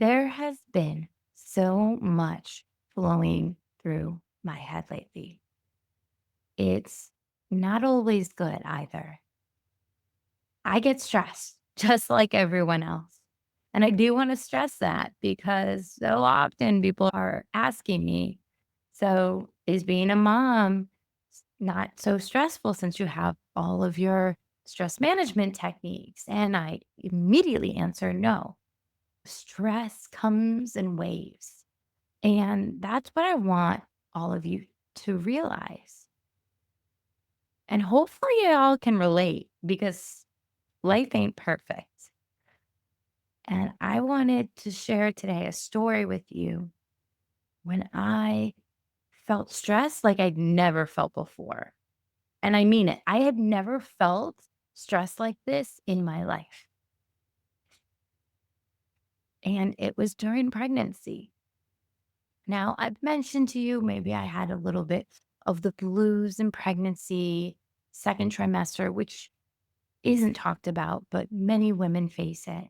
There has been so much flowing through my head lately. It's not always good either. I get stressed just like everyone else. And I do want to stress that because so often people are asking me, so is being a mom not so stressful since you have all of your stress management techniques? And I immediately answer no. Stress comes in waves. And that's what I want all of you to realize. And hopefully, you all can relate because life ain't perfect. And I wanted to share today a story with you when I felt stressed like I'd never felt before. And I mean it. I had never felt stress like this in my life. And it was during pregnancy. Now, I've mentioned to you, maybe I had a little bit of the blues in pregnancy, second trimester, which isn't talked about, but many women face it.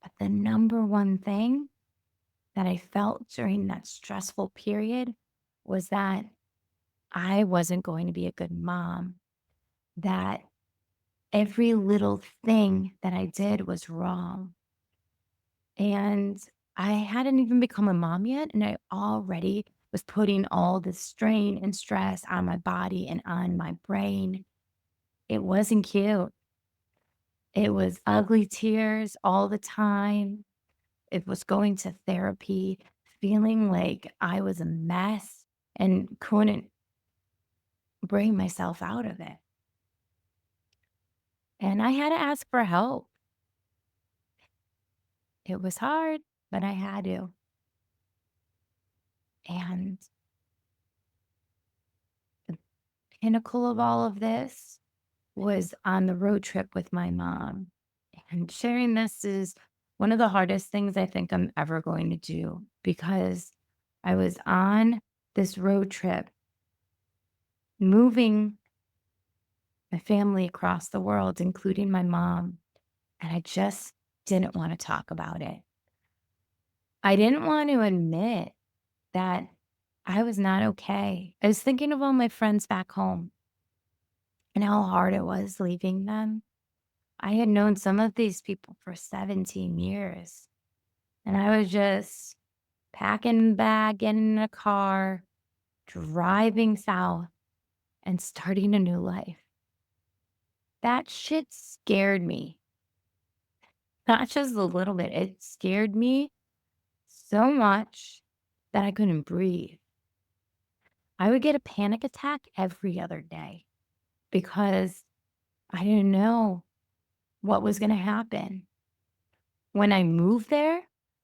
But the number one thing that I felt during that stressful period was that I wasn't going to be a good mom, that every little thing that I did was wrong. And I hadn't even become a mom yet, and I already was putting all this strain and stress on my body and on my brain. It wasn't cute. It was ugly tears all the time. It was going to therapy, feeling like I was a mess and couldn't bring myself out of it. And I had to ask for help. It was hard, but I had to. And the pinnacle of all of this was on the road trip with my mom. And sharing this is one of the hardest things I think I'm ever going to do because I was on this road trip moving my family across the world, including my mom, and I just didn't want to talk about it. I didn't want to admit that I was not okay. I was thinking of all my friends back home and how hard it was leaving them. I had known some of these people for 17 years, and I was just packing a bag, getting in a car, driving south, and starting a new life. That shit scared me. Not just a little bit. It scared me so much that I couldn't breathe. I would get a panic attack every other day because I didn't know what was going to happen. When I moved there,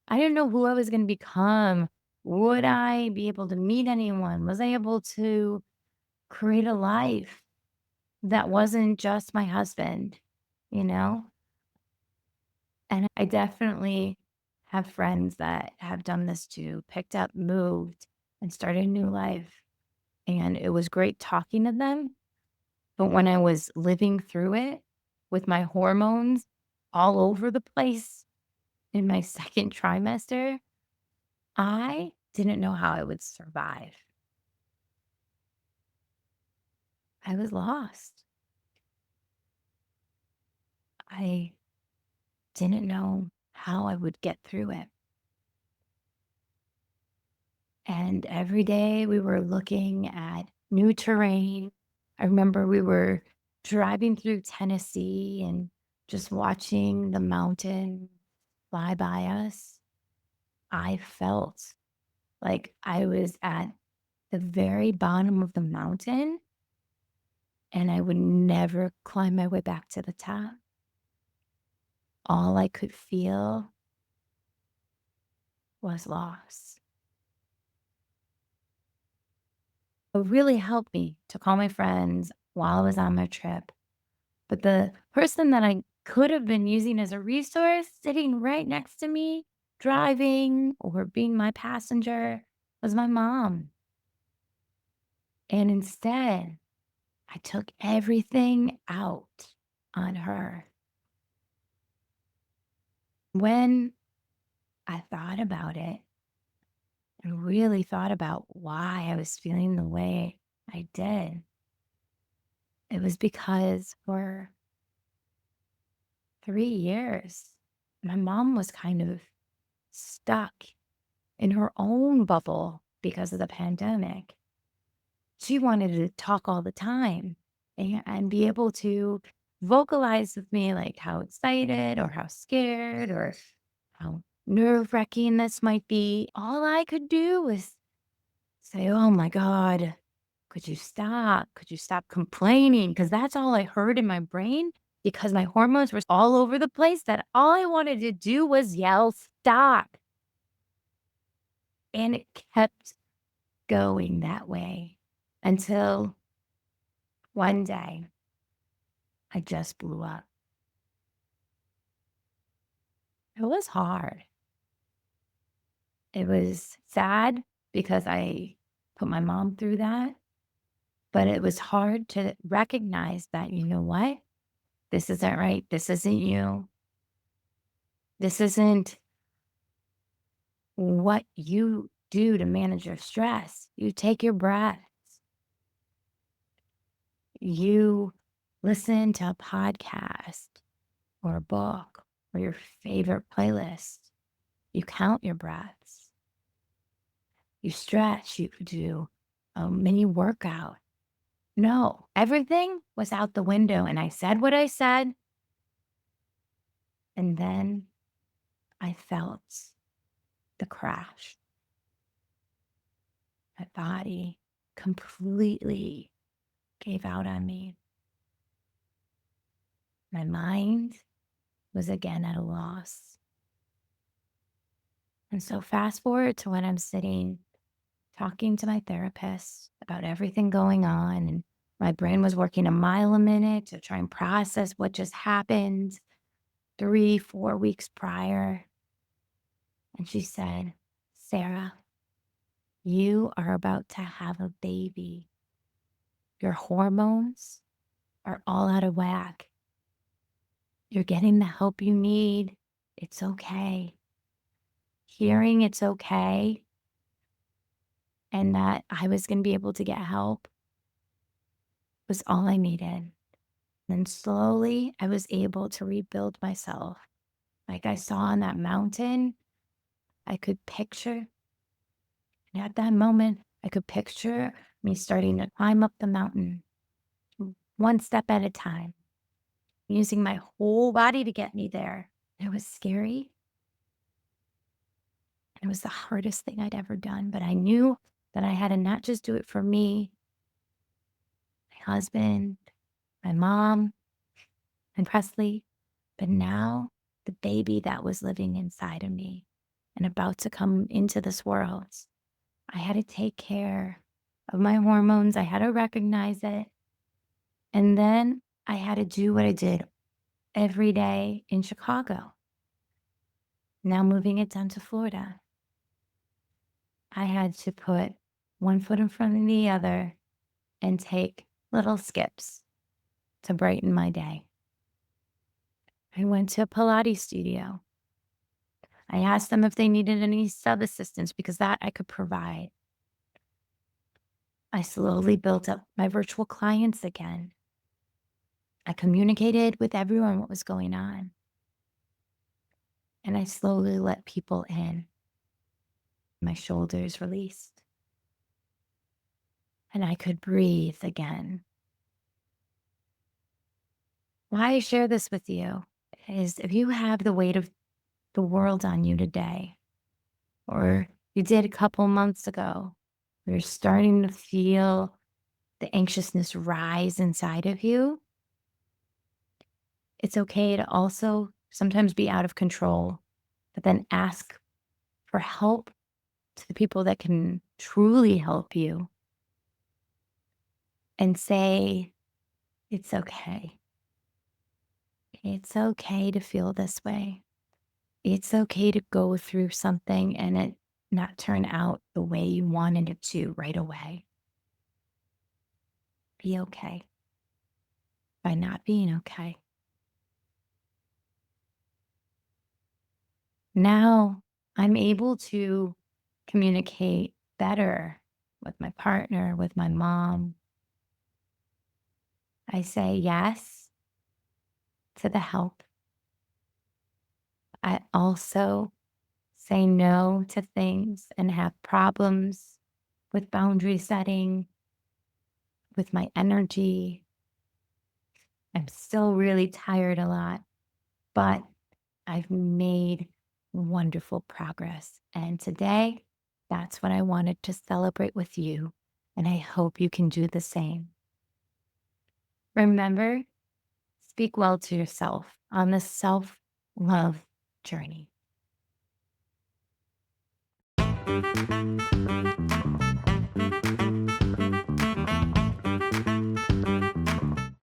I didn't know who I was going to become. Would I be able to meet anyone? Was I able to create a life that wasn't just my husband, you know? And I definitely have friends that have done this too, picked up, moved, and started a new life. And it was great talking to them. But when I was living through it with my hormones all over the place in my second trimester, I didn't know how I would survive. I was lost. I didn't know how I would get through it. And every day we were looking at new terrain. I remember we were driving through Tennessee and just watching the mountain fly by us. I felt like I was at the very bottom of the mountain and I would never climb my way back to the top. All I could feel was loss. It really helped me to call my friends while I was on my trip. But the person that I could have been using as a resource sitting right next to me, driving or being my passenger, was my mom. And instead, I took everything out on her. When I thought about it and really thought about why I was feeling the way I did, it was because for 3 years, my mom was kind of stuck in her own bubble because of the pandemic. She wanted to talk all the time and be able to vocalize with me like how excited or how scared or how nerve-wracking this might be. All I could do was say, "Oh my God, could you stop? Could you stop complaining?" Because that's all I heard in my brain because my hormones were all over the place that all I wanted to do was yell, "Stop." And it kept going that way until one day I just blew up. It was hard. It was sad because I put my mom through that, but it was hard to recognize that, you know what? This isn't right. This isn't you. This isn't what you do to manage your stress. You take your breaths. You listen to a podcast or a book or your favorite playlist. You count your breaths. You stretch. You do a mini workout. No, everything was out the window. And I said what I said. And then I felt the crash. My body completely gave out on me. My mind was again at a loss. And so, fast forward to when I'm sitting talking to my therapist about everything going on, and my brain was working a mile a minute to try and process what just happened 3, 4 weeks prior. And she said, "Sarah, you are about to have a baby. Your hormones are all out of whack. You're getting the help you need. It's okay. Hearing it's okay and that I was going to be able to get help was all I needed." And slowly I was able to rebuild myself. Like I saw on that mountain, I could picture, and at that moment, I could picture me starting to climb up the mountain one step at a time, using my whole body to get me there. It was scary. And it was the hardest thing I'd ever done. But I knew that I had to not just do it for me, my husband, my mom, and Presley, but now the baby that was living inside of me and about to come into this world. I had to take care of my hormones. I had to recognize it. And then I had to do what I did every day in Chicago. Now moving it down to Florida. I had to put one foot in front of the other and take little skips to brighten my day. I went to a Pilates studio. I asked them if they needed any sub assistance because that I could provide. I slowly built up my virtual clients again. I communicated with everyone what was going on. And I slowly let people in. My shoulders released. And I could breathe again. Why I share this with you is if you have the weight of the world on you today, or you did a couple months ago, you're starting to feel the anxiousness rise inside of you, it's okay to also sometimes be out of control, but then ask for help to the people that can truly help you and say, it's okay. It's okay to feel this way. It's okay to go through something and it not turn out the way you wanted it to right away. Be okay by not being okay. Now I'm able to communicate better with my partner, with my mom. I say yes to the help. I also say no to things and have problems with boundary setting, with my energy. I'm still really tired a lot, but I've made wonderful progress. And today, that's what I wanted to celebrate with you. And I hope you can do the same. Remember, speak well to yourself on the self love journey.